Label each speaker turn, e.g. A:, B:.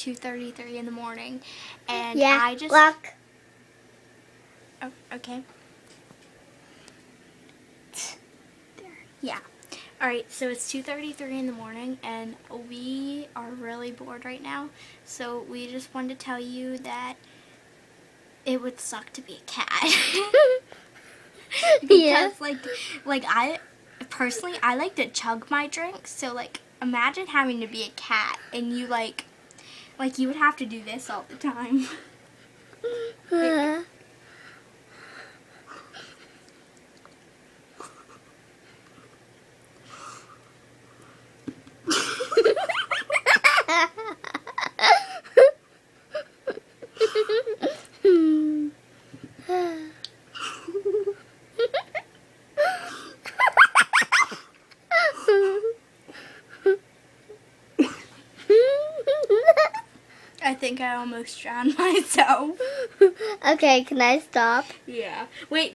A: 2:33 in the morning, and
B: Yeah,
A: I just...
B: look.
A: Oh, okay. Yeah. Alright, so it's 2:33 in the morning, and we are really bored right now, so we just wanted to tell you that it would suck to be a cat. Because,
B: Yeah.
A: like I, personally, I like to chug my drink, so, like, imagine having to be a cat, and you, like, you would have to do this all the time. I think I almost drowned myself.
B: Okay, can I stop?
A: Yeah. Wait,